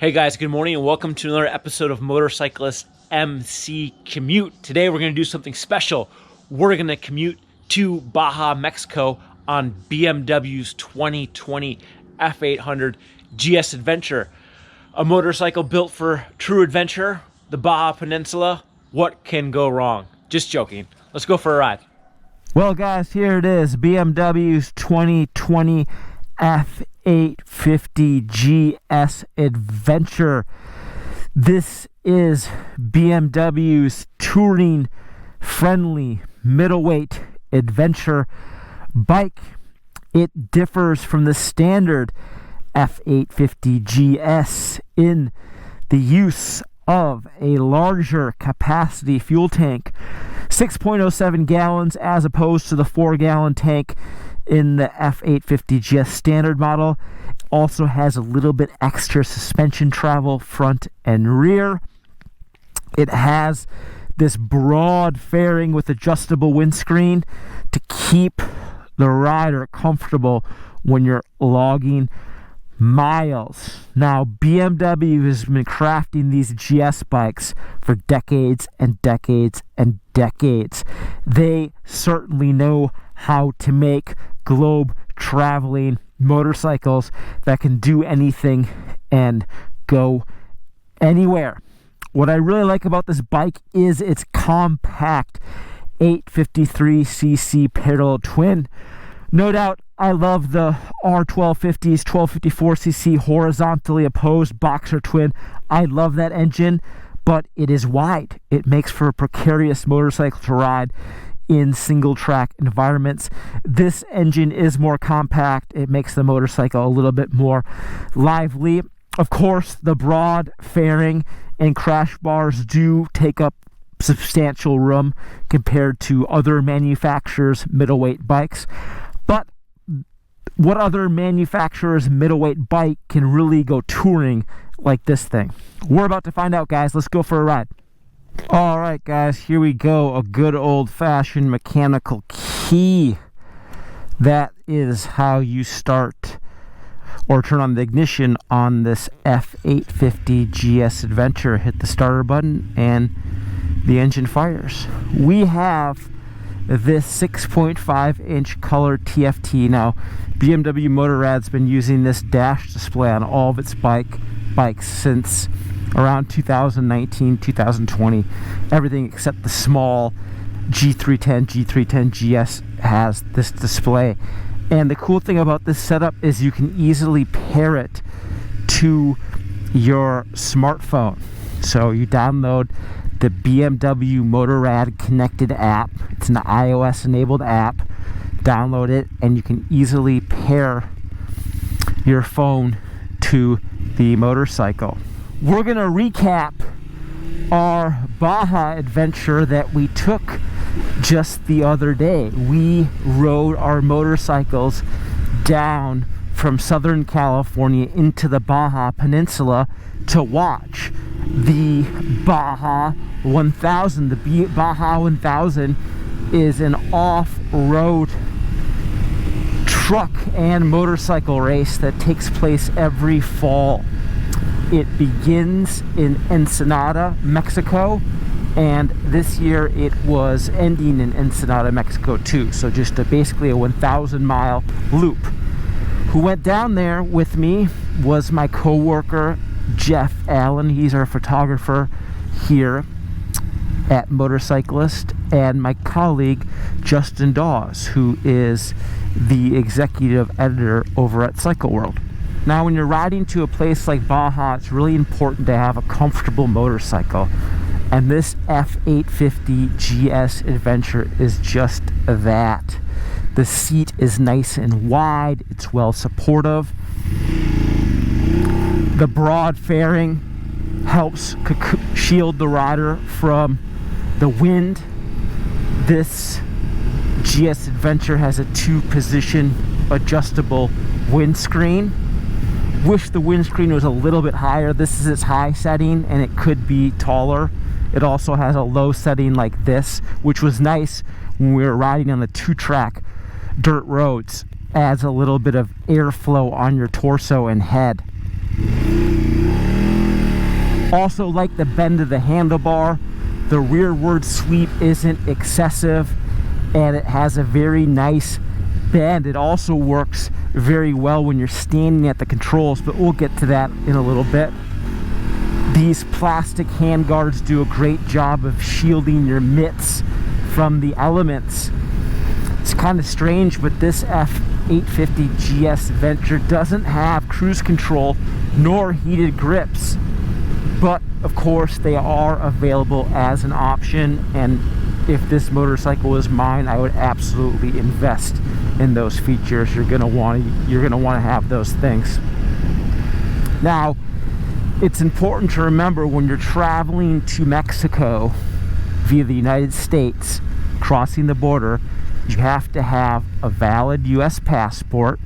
Hey guys, good morning and welcome to another episode of Motorcyclist MC Commute. Today we're going to do something special. We're going to commute to Baja, Mexico on BMW's 2020 F800 GS Adventure. A motorcycle built for true adventure, the Baja Peninsula. What can go wrong? Just joking. Let's go for a ride. Well guys, here it is, BMW's 2020 F850 GS Adventure. This is BMW's touring friendly middleweight adventure bike. It differs from the standard F850 GS in the use of a larger capacity fuel tank, 6.07 gallons as opposed to the 4-gallon tank in the F850 GS standard model. It also has a little bit extra suspension travel front and rear. It has this broad fairing with adjustable windscreen to keep the rider comfortable when you're logging miles. Now, BMW has been crafting these GS bikes for decades and decades and decades. They certainly know how to make globe traveling motorcycles that can do anything and go anywhere. What I really like about this bike is its compact 853cc parallel twin. No doubt I love the R1250's 1254cc horizontally opposed boxer twin. I love that engine, but it is wide. It makes for a precarious motorcycle to ride in single track environments. This engine is more compact. It makes the motorcycle a little bit more lively. Of course, the broad fairing and crash bars do take up substantial room compared to other manufacturers' middleweight bikes. But what other manufacturer's middleweight bike can really go touring like this thing? We're about to find out, guys. Let's go for a ride. All right, guys, here we go. A good old-fashioned mechanical key. That is how you start or turn on the ignition on this F850 GS Adventure. Hit the starter button and the engine fires. We have this 6.5-inch color TFT. Now, BMW Motorrad's been using this dash display on all of its bikes since around 2019, 2020. Everything except the small G310 GS has this display. And the cool thing about this setup is you can easily pair it to your smartphone. So you download the BMW Motorrad connected app. It's an iOS enabled app. Download it and you can easily pair your phone to the motorcycle. We're going to recap our Baja adventure that we took just the other day. We rode our motorcycles down from Southern California into the Baja Peninsula to watch the Baja 1000. The Baja 1000 is an off-road truck and motorcycle race that takes place every fall. It begins in Ensenada, Mexico, and this year it was ending in Ensenada, Mexico too. So just basically a 1,000-mile loop. Who went down there with me was my co-worker Jeff Allen. He's our photographer here at Motorcyclist, and my colleague Justin Dawes, who is the executive editor over at Cycle World. Now, when you're riding to a place like Baja, it's really important to have a comfortable motorcycle, and this F850 GS Adventure is just that. The seat is nice and wide, it's well supportive. The broad fairing helps shield the rider from the wind. This GS Adventure has a 2-position adjustable windscreen. Wish the windscreen was a little bit higher. This is its high setting and it could be taller. It also has a low setting like this, which was nice when we were riding on the 2-track dirt roads. Adds a little bit of airflow on your torso and head. Also like the bend of the handlebar. The rearward sweep isn't excessive, and it has a very nice bend. It also works very well when you're standing at the controls, but we'll get to that in a little bit. These plastic handguards do a great job of shielding your mitts from the elements. It's kind of strange, but this F850 GS Venture doesn't have cruise control nor heated grips, but of course they are available as an option, and if this motorcycle was mine, I would absolutely invest in those features. You're gonna want to have those things. Now, it's important to remember when you're traveling to Mexico via the United States, crossing the border, you have to have a valid US passport.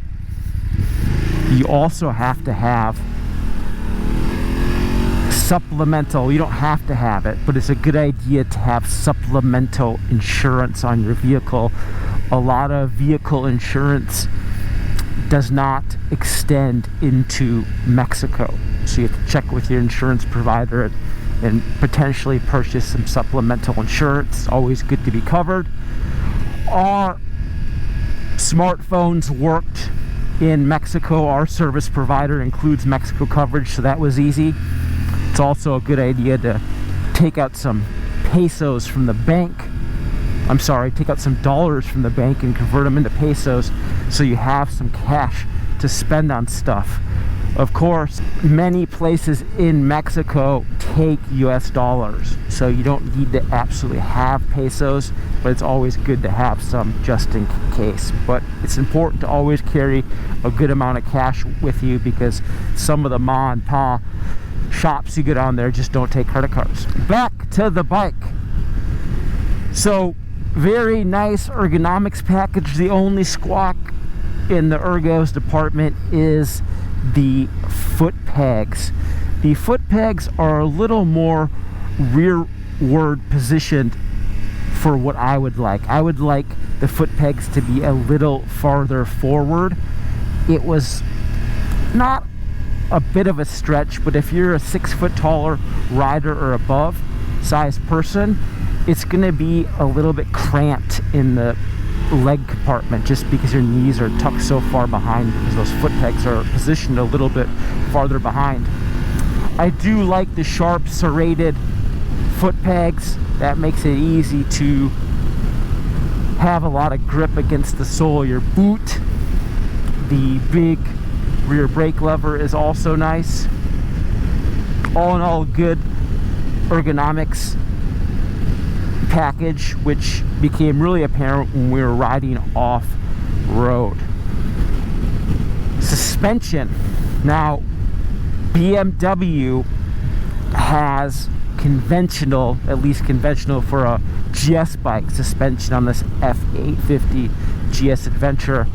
You also have to have supplemental, you don't have to have it, but it's a good idea to have supplemental insurance on your vehicle. A lot of vehicle insurance does not extend into Mexico, so you have to check with your insurance provider and potentially purchase some supplemental insurance. Always good to be covered. Our smartphones worked in Mexico. Our service provider includes Mexico coverage, so that was easy. It's also a good idea to take out some pesos from the bank. I'm sorry, take out some dollars from the bank and convert them into pesos so you have some cash to spend on stuff. Of course, many places in Mexico take US dollars, so you don't need to absolutely have pesos, but it's always good to have some just in case. But it's important to always carry a good amount of cash with you, because some of the ma and pa shops you get on there just don't take credit cards. Back to the bike. So, very nice ergonomics package. The only squawk in the ergos department is the foot pegs. The foot pegs are a little more rearward positioned for what I would like. I would like the foot pegs to be a little farther forward. It was not a bit of a stretch, but if you're a 6 foot taller rider or above size person, it's going to be a little bit cramped in the leg compartment, just because your knees are tucked so far behind, because those foot pegs are positioned a little bit farther behind. I do like the sharp serrated foot pegs. That makes it easy to have a lot of grip against the sole of your boot. The big rear brake lever is also nice. All in all, good ergonomics package, which became really apparent when we were riding off-road. Suspension. Now, BMW has conventional, at least conventional for a GS bike, suspension on this F850 GS Adventure,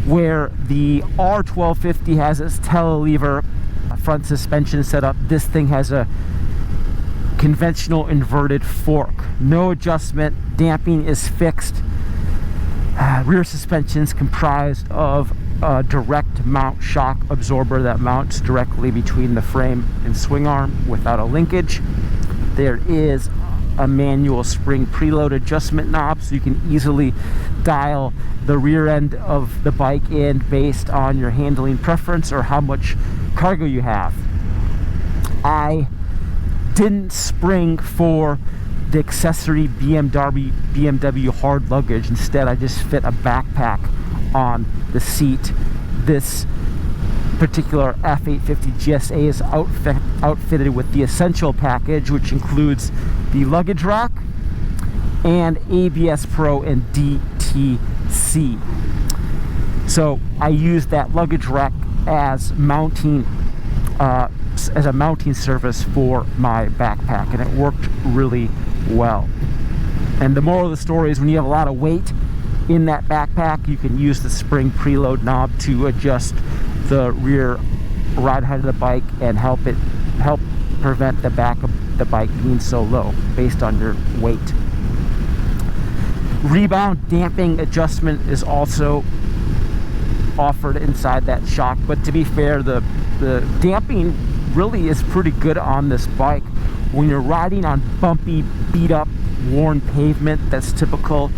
where the R1250 has its telelever front suspension setup. This thing has a conventional inverted fork. No adjustment. Damping is fixed. Rear suspension is comprised of a direct mount shock absorber that mounts directly between the frame and swing arm without a linkage. There is a manual spring preload adjustment knob, so you can easily dial the rear end of the bike in based on your handling preference or how much cargo you have. I didn't spring for the accessory BMW hard luggage. Instead, I just fit a backpack on the seat. This particular F850 GSA is outfitted with the Essential package, which includes the luggage rack and ABS Pro and DTC. So I used that luggage rack as mounting as a mounting surface for my backpack, and it worked really well. And the moral of the story is, when you have a lot of weight in that backpack, you can use the spring preload knob to adjust the rear ride height of the bike and help prevent the back of the bike being so low based on your weight. Rebound damping adjustment is also offered inside that shock, but to be fair, the damping really is pretty good on this bike. When you're riding on bumpy, beat up, worn pavement that's typical,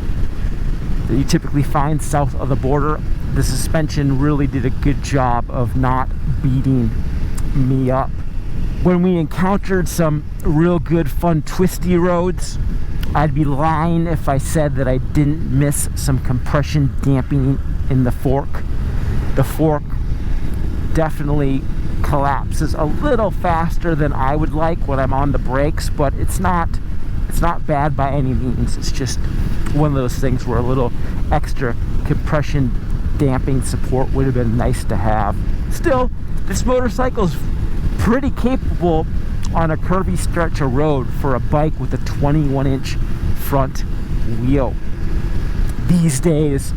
that you typically find south of the border, the suspension really did a good job of not beating me up. When we encountered some real good fun twisty roads, I'd be lying if I said that I didn't miss some compression dampening in the fork. The fork definitely collapses a little faster than I would like when I'm on the brakes, but it's not bad by any means. It's just one of those things where a little extra compression damping support would have been nice to have. Still, this motorcycle's pretty capable on a curvy stretch of road for a bike with a 21-inch front wheel. These days,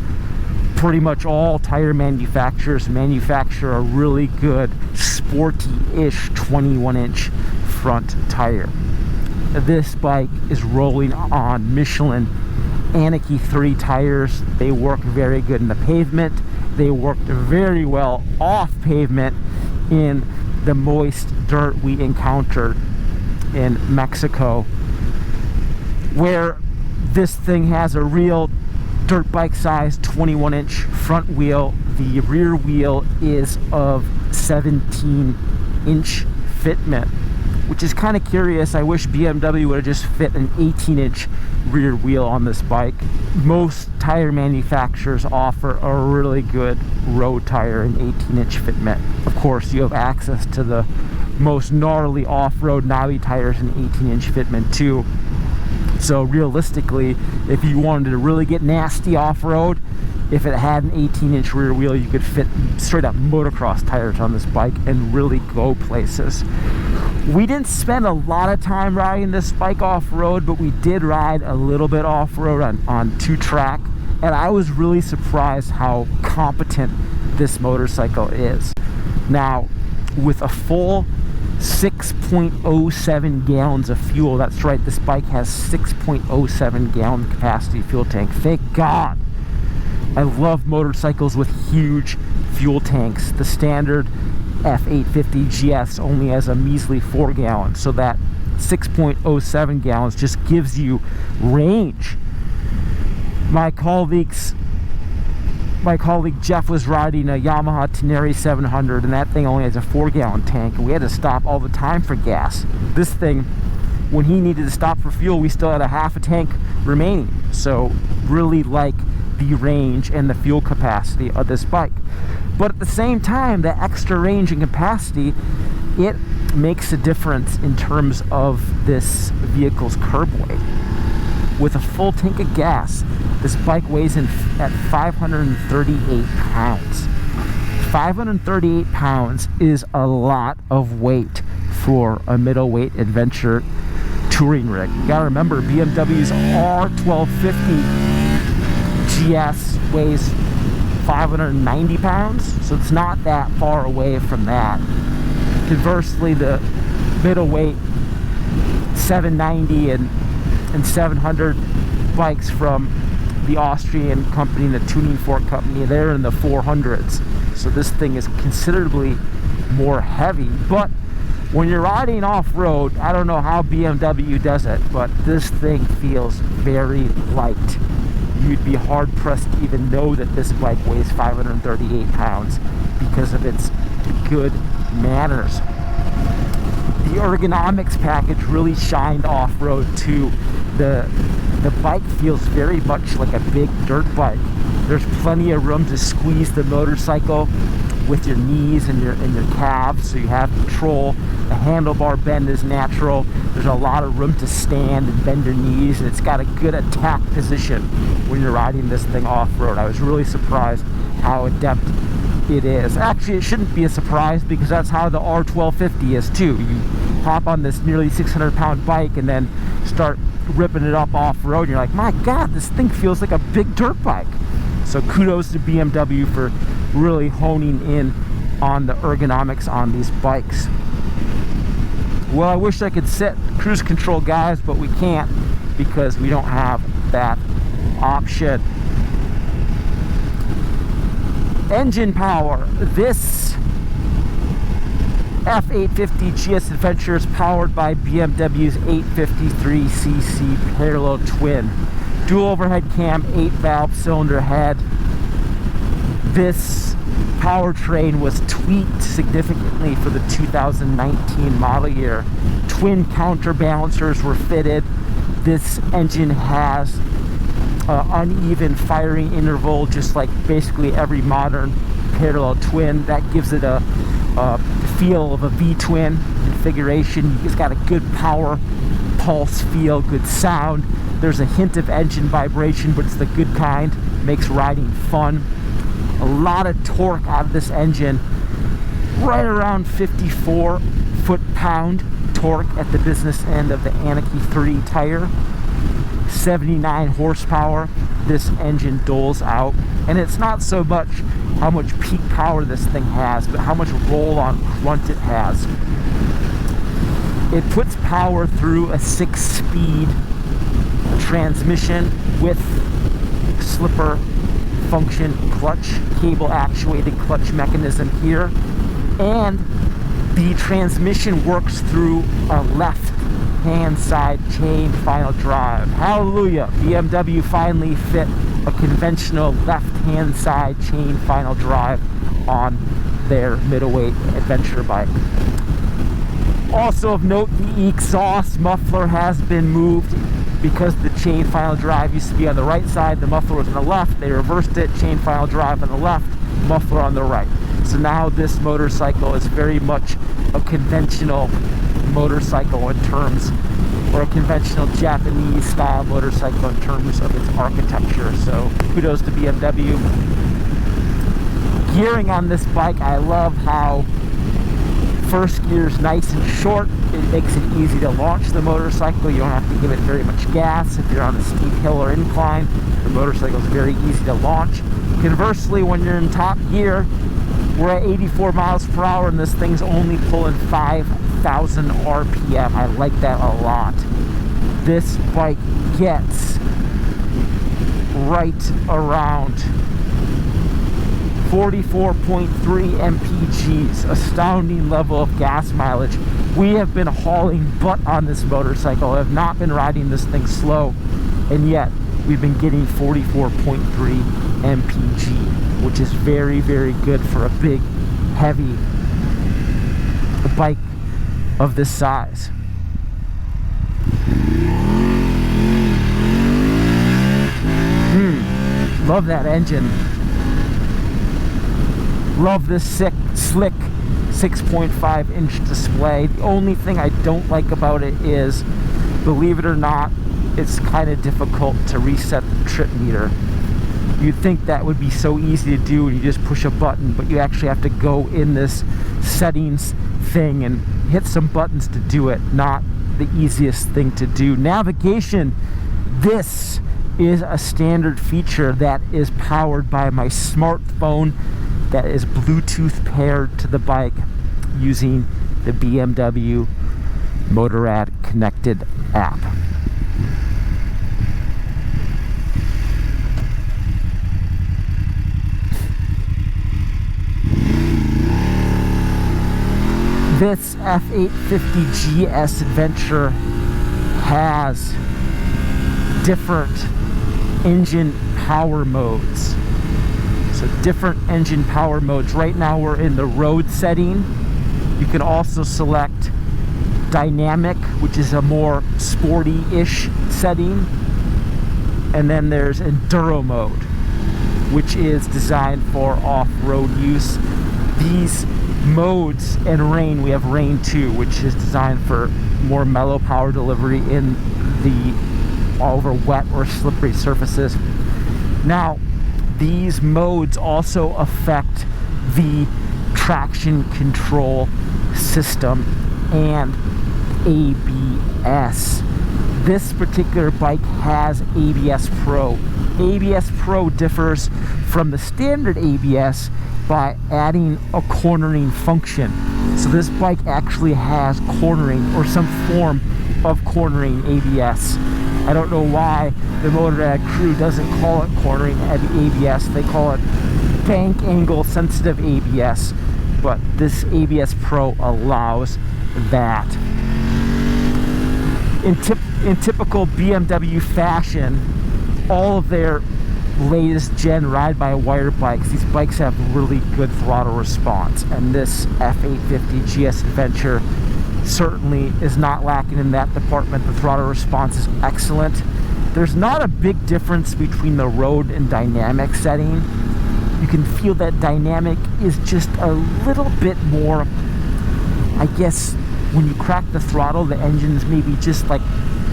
pretty much all tire manufacturers manufacture a really good sporty-ish 21-inch front tire. This bike is rolling on Michelin Anarchy 3 tires. They work very good in the pavement. They worked very well off pavement in the moist dirt we encountered in Mexico, where this thing has a real dirt bike size 21-inch front wheel. The rear wheel is of 17-inch fitment, which is kind of curious. I wish BMW would have just fit an 18-inch rear wheel on this bike. Most tire manufacturers offer a really good road tire in 18-inch fitment. Of course, you have access to the most gnarly off-road knobby tires in 18-inch fitment too. So realistically, if you wanted to really get nasty off-road, if it had an 18-inch rear wheel, you could fit straight up motocross tires on this bike and really go places. We didn't spend a lot of time riding this bike off-road, but we did ride a little bit off-road on 2-track, and I was really surprised how competent this motorcycle is. Now, with a full 6.07 gallons of fuel, that's right, this bike has 6.07 gallon capacity fuel tank. Thank God. I love motorcycles with huge fuel tanks. The standard F850 GS only has a measly 4 gallons, so that 6.07 gallons just gives you range. My colleague Jeff was riding a Yamaha Tenere 700, and that thing only has a 4-gallon tank, and we had to stop all the time for gas. This thing, when he needed to stop for fuel, we still had a half a tank remaining. So really like the range and the fuel capacity of this bike. But at the same time, the extra range and capacity, it makes a difference in terms of this vehicle's curb weight. With a full tank of gas, this bike weighs in at 538 pounds. 538 pounds is a lot of weight for a middleweight adventure touring rig. You gotta remember, BMW's R1250 GS weighs 590 pounds, so it's not that far away from that. Conversely, the middleweight 790 and 700 bikes from the Austrian company, the Tuning Fork company, they're in the 400s. So this thing is considerably more heavy. But when you're riding off-road, I don't know how BMW does it, but this thing feels very light. You'd be hard-pressed to even know that this bike weighs 538 pounds because of its good manners. The Ergonomics package really shined off-road too. The bike feels very much like a big dirt bike. There's plenty of room to squeeze the motorcycle with your knees and your calves, so you have control. The handlebar bend is natural. There's a lot of room to stand and bend your knees, and it's got a good attack position when you're riding this thing off-road. I was really surprised how adept it is. Actually, it shouldn't be a surprise because that's how the R1250 is too. You hop on this nearly 600-pound bike and then start ripping it up off-road, and you're like, my God, this thing feels like a big dirt bike. So kudos to BMW for really honing in on the ergonomics on these bikes. Well, I wish I could set cruise control, guys, but we can't because we don't have that option. Engine power. This F850 GS Adventure is powered by BMW's 853cc parallel twin. Dual overhead cam, 8-valve cylinder head. This powertrain was tweaked significantly for the 2019 model year. Twin counterbalancers were fitted. This engine has uneven firing interval, just like basically every modern parallel twin. That gives it a feel of a V-twin configuration. It's got a good power, pulse feel, good sound. There's a hint of engine vibration, but it's the good kind. Makes riding fun. A lot of torque out of this engine, right around 54 foot-pound torque at the business end of the Anarchy 3 tire. 79 horsepower this engine doles out, and it's not so much how much peak power this thing has, but how much roll-on grunt it has. It puts power through a 6-speed transmission with slipper function clutch, cable actuated clutch mechanism here, and the transmission works through a left hand side chain final drive. Hallelujah! BMW finally fit a conventional left hand side chain final drive on their middleweight adventure bike. Also of note, the exhaust muffler has been moved because the chain final drive used to be on the right side, the muffler was on the left. They reversed it, chain final drive on the left, muffler on the right. So now this motorcycle is very much a conventional motorcycle in terms, or a conventional Japanese style motorcycle in terms of its architecture. So kudos to BMW. Gearing on this bike, I love how first gear is nice and short. It makes it easy to launch the motorcycle. You don't have to give it very much gas. If you're on a steep hill or incline, the motorcycle is very easy to launch. Conversely, when you're in top gear, we're at 84 miles per hour and this thing's only pulling 5,000 RPM. I like that a lot. This bike gets right around 44.3 mpgs, astounding level of gas mileage. We have been hauling butt on this motorcycle, have not been riding this thing slow, and yet we've been getting 44.3 mpg, which is very, very good for a big, heavy bike of this size. Love that engine. Love this slick 6.5 inch display. The only thing I don't like about it is, believe it or not, it's kind of difficult to reset the trip meter. You'd think that would be so easy to do and you just push a button, but you actually have to go in this settings thing and hit some buttons to do it. Not the easiest thing to do. Navigation, this is a standard feature that is powered by my smartphone that is Bluetooth paired to the bike using the BMW Motorrad connected app. This F850 GS Adventure has different engine power modes. So different engine power modes. Right now we're in the road setting. You can also select dynamic, which is a more sporty-ish setting. And then there's enduro mode, which is designed for off-road use. These modes and rain, we have rain 2, which is designed for more mellow power delivery in the all over wet or slippery surfaces. Now, these modes also affect the traction control system and ABS. This particular bike has ABS Pro. ABS Pro differs from the standard ABS by adding a cornering function. So this bike actually has cornering, or some form of cornering ABS. I don't know why the Motorrad crew doesn't call it cornering ABS. They call it bank angle sensitive ABS. but this ABS Pro allows that. In typical BMW fashion, all of their latest gen ride-by-wire bikes, these bikes have really good throttle response, and this F850 GS Adventure certainly is not lacking in that department. The throttle response is excellent. There's not a big difference between the road and dynamic setting. You can feel that dynamic is just a little bit more, I guess, when you crack the throttle, the engine's maybe just like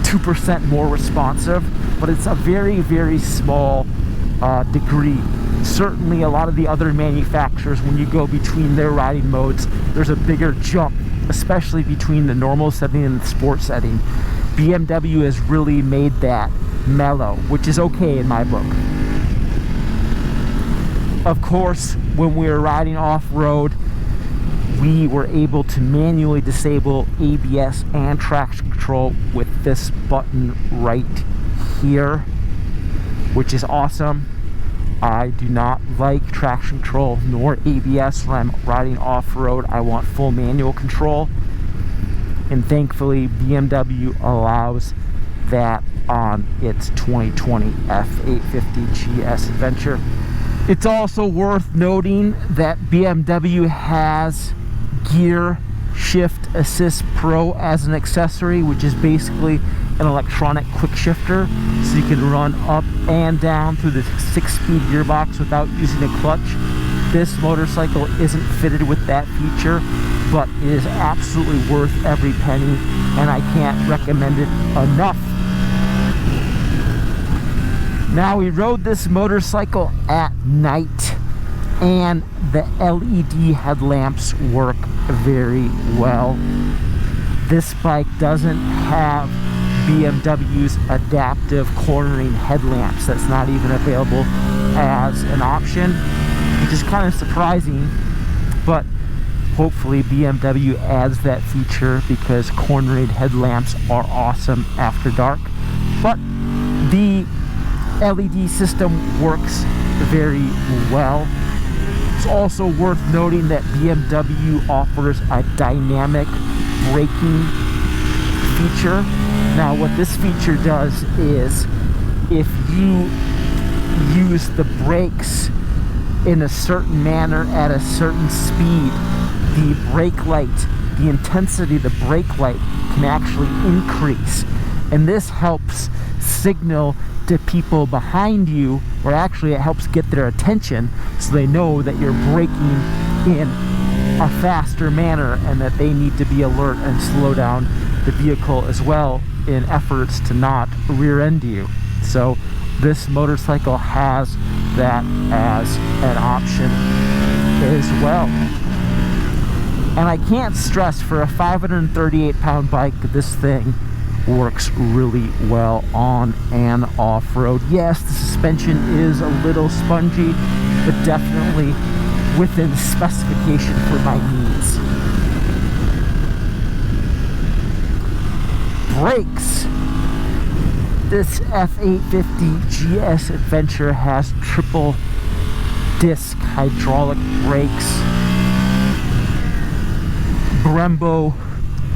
2% more responsive, but it's a very, very small degree. Certainly a lot of the other manufacturers, when you go between their riding modes, there's a bigger jump, especially between the normal setting and the sport setting. BMW has really made that mellow, which is okay in my book. Of course, when we were riding off-road, we were able to manually disable ABS and traction control with this button right here, which is awesome. I do not like traction control nor ABS when I'm riding off-road. I want full manual control, and thankfully BMW allows that on its 2020 F850 GS Adventure. It's also worth noting that BMW has Gear Shift Assist Pro as an accessory, which is basically an electronic quick shifter, so you can run up and down through the 6-speed gearbox without using a clutch. This motorcycle isn't fitted with that feature, but it is absolutely worth every penny, and I can't recommend it enough. Now, we rode this motorcycle at night, and the LED headlamps work very well. This bike doesn't have BMW's adaptive cornering headlamps. That's not even available as an option, which is kind of surprising, but hopefully BMW adds that feature, because cornering headlamps are awesome after dark. But the LED system works very well. It's also worth noting that BMW offers a dynamic braking feature. Now, what this feature does is, if you use the brakes in a certain manner at a certain speed, the brake light, the intensity of the brake light can actually increase, and this helps signal to people behind you, or actually it helps get their attention so they know that you're braking in a faster manner and that they need to be alert and slow down the vehicle as well in efforts to not rear end you. So this motorcycle has that as an option as well. And I can't stress, for a 538-pound bike, this thing works really well on and off-road. Yes, the suspension is a little spongy, but definitely within specification for my needs. Brakes. This F850 GS Adventure has triple disc hydraulic brakes, Brembo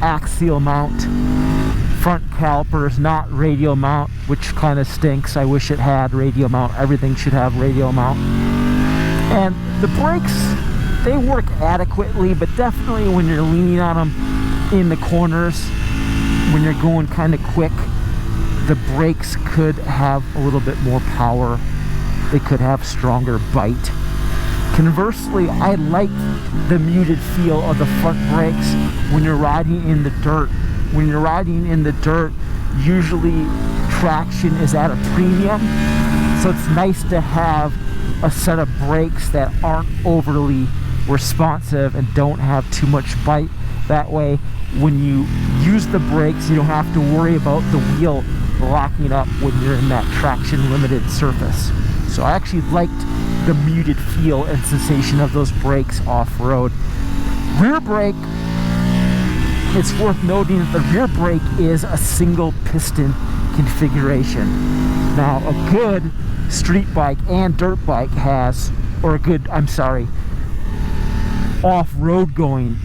axial mount, front calipers, not radial mount, which kind of stinks. I wish it had radial mount. Everything should have radial mount. And the brakes, they work adequately, but definitely when you're leaning on them in the corners, when you're going kind of quick, the brakes could have a little bit more power. They could have stronger bite. Conversely, I like the muted feel of the front brakes when you're riding in the dirt. When you're riding in the dirt, usually traction is at a premium, so it's nice to have a set of brakes that aren't overly responsive and don't have too much bite. That way, when you use the brakes, you don't have to worry about the wheel locking up when you're in that traction limited surface. So I actually liked the muted feel and sensation of those brakes off-road. Rear brake, it's worth noting that the rear brake is a single piston configuration. Now, a good street bike and dirt bike has, or a good, off-road going.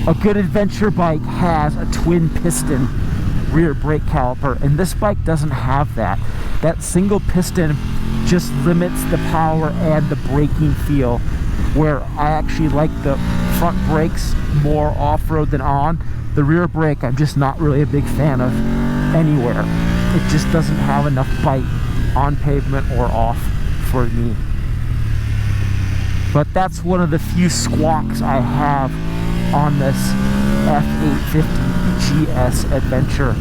A good adventure bike has a twin piston rear brake caliper, and this bike doesn't have that. That single piston just limits the power and the braking feel, where I actually like the front brakes more off-road than on. The rear brake I'm just not really a big fan of anywhere. It just doesn't have enough bite on pavement or off for me. But that's one of the few squawks I have on this F850 GS Adventure.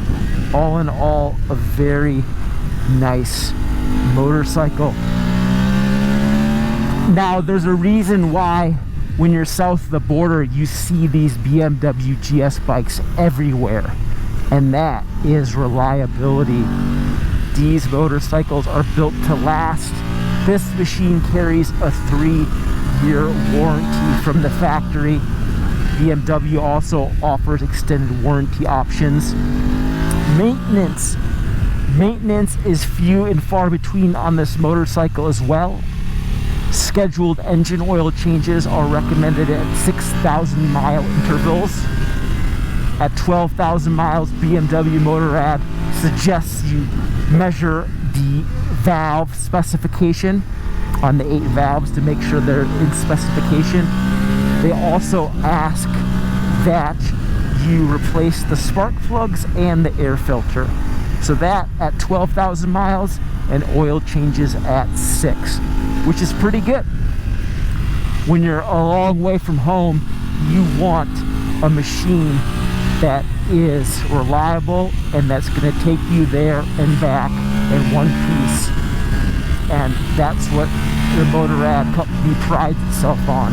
All in all, a very nice motorcycle. Now, there's a reason why when you're south of the border you see these BMW GS bikes everywhere, and that is reliability. These motorcycles are built to last. This machine carries a 3-year warranty from the factory. BMW also offers extended warranty options. Maintenance is few and far between on this motorcycle as well. Scheduled engine oil changes are recommended at 6,000 mile intervals. At 12,000 miles, BMW Motorrad suggests you measure the valve specification on the 8 valves to make sure they're in specification. They also ask that you replace the spark plugs and the air filter. So that at 12,000 miles, and oil changes at 6, which is pretty good. When you're a long way from home, you want a machine that is reliable and that's going to take you there and back in one piece. And that's what the Motorrad company prides itself on.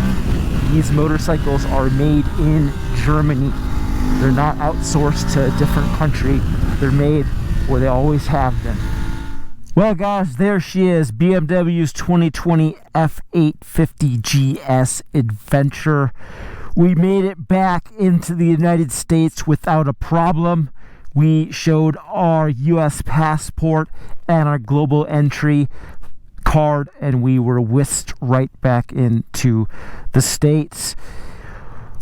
These motorcycles are made in Germany. They're not outsourced to a different country. They're made where they always have been. Well, guys, there she is, BMW's 2020 F850 GS Adventure. We made it back into the United States without a problem. We showed our US passport and our global entry card, and we were whisked right back into the States.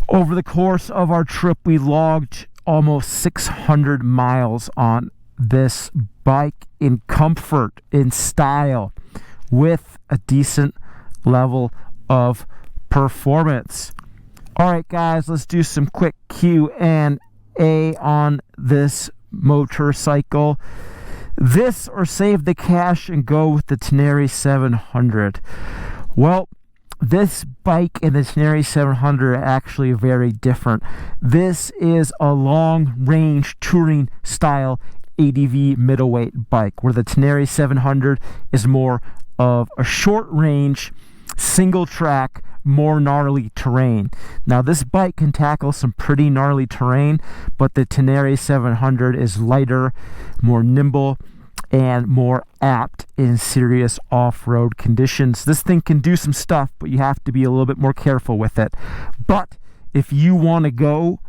Over the course of our trip, we logged almost 600 miles on this bike in comfort, in style, with a decent level of performance. All right, guys, let's do some quick Q&A on this motorcycle. This or save the cash and go with the Tenere 700? Well, this bike and the Tenere 700 are actually very different. This is a long-range touring style ADV middleweight bike, where the Tenere 700 is more of a short-range, single-track, more gnarly terrain. Now, this bike can tackle some pretty gnarly terrain, but the Tenere 700 is lighter, more nimble, and more apt in serious off-road conditions. This thing can do some stuff, but you have to be a little bit more careful with it. But if you want to go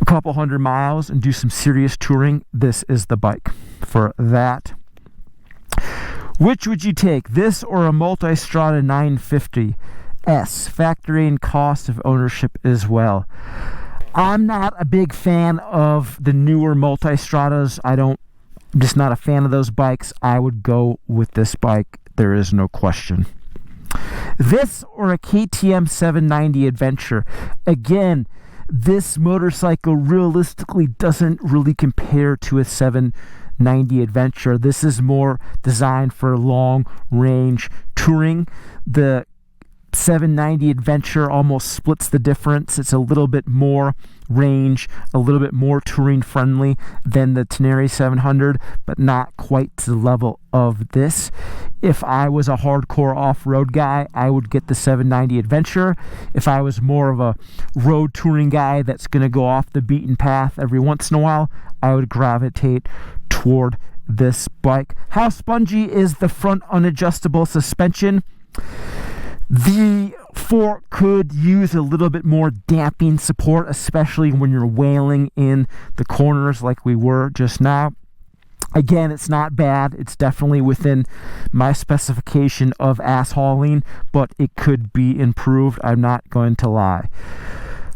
a couple hundred miles and do some serious touring, this is the bike for that. Which would you take, this or a Multistrada 950S? Factor in cost of ownership as well. I'm not a big fan of the newer Multistradas. I'm just not a fan of those bikes. I would go with this bike. There is no question. This or a KTM 790 Adventure? Again, this motorcycle realistically doesn't really compare to a 790 Adventure. This is more designed for long range touring. The 790 Adventure almost splits the difference. It's a little bit more range, a little bit more touring friendly than the Tenere 700, but not quite to the level of this. If I was a hardcore off-road guy, I would get the 790 Adventure. If I was more of a road touring guy that's going to go off the beaten path every once in a while, I would gravitate toward this bike. How spongy is the front unadjustable suspension? The fork could use a little bit more damping support, especially when you're wailing in the corners like we were just now. Again, it's not bad. It's definitely within my specification of ass hauling, but it could be improved. I'm not going to lie.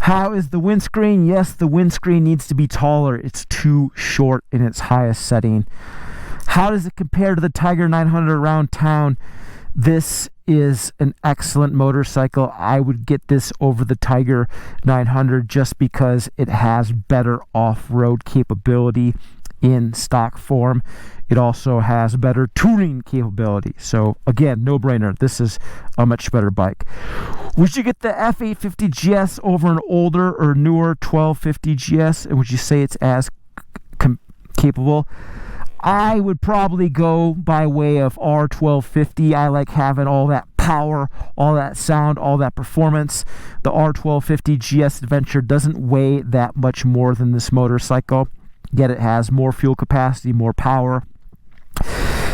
How is the windscreen? Yes, the windscreen needs to be taller. It's too short in its highest setting. How does it compare to the Tiger 900 around town? This is an excellent motorcycle. I would get this over the Tiger 900 just because it has better off-road capability in stock form. It also has better touring capability. So again, no brainer. This is a much better bike. Would you get the F850 GS over an older or newer 1250 GS? And would you say it's as capable? I would probably go by way of R1250. I like having all that power, all that sound, all that performance. The R1250 GS Adventure doesn't weigh that much more than this motorcycle, yet it has more fuel capacity, more power.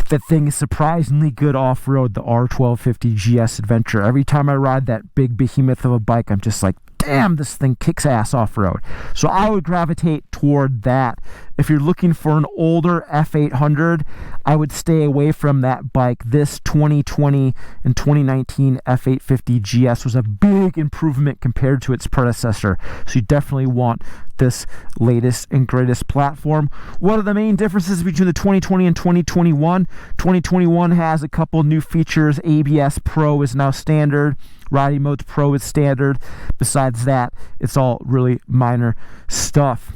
That thing is surprisingly good off-road, the R1250 GS Adventure. Every time I ride that big behemoth of a bike, I'm just like, damn, this thing kicks ass off-road. So I would gravitate toward that. If you're looking for an older F800, I would stay away from that bike. This 2020 and 2019 F850 GS was a big improvement compared to its predecessor. So you definitely want this latest and greatest platform. What are the main differences between the 2020 and 2021? 2021 has a couple new features. ABS Pro is now standard. Riding Modes Pro is standard. Besides that, it's all really minor stuff.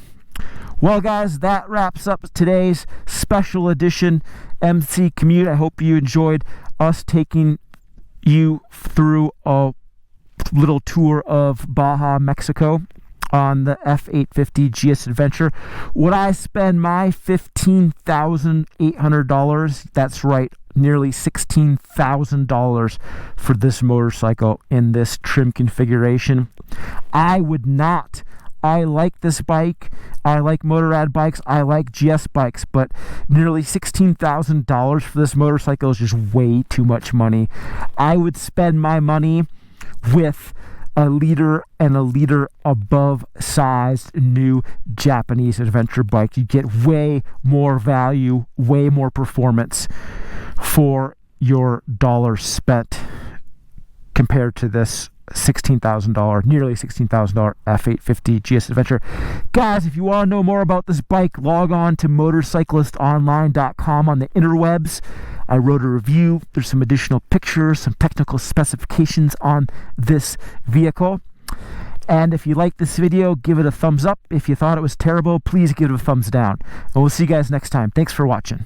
Well, guys, that wraps up today's special edition MC Commute. I hope you enjoyed us taking you through a little tour of Baja, Mexico on the F850 GS Adventure. Would I spend my $15,800? That's right, nearly $16,000 for this motorcycle in this trim configuration? I would not. I like this bike. I like Motorrad bikes. I like GS bikes, but nearly $16,000 for this motorcycle is just way too much money. I would spend my money with a liter and a liter above sized new Japanese adventure bike. You get way more value, way more performance for your dollar spent compared to this $16,000, nearly $16,000 F850 GS Adventure. Guys, if you want to know more about this bike, log on to motorcyclistonline.com on the interwebs. I wrote a review. There's some additional pictures, some technical specifications on this vehicle. And if you like this video, give it a thumbs up. If you thought it was terrible, please give it a thumbs down. And we'll see you guys next time. Thanks for watching.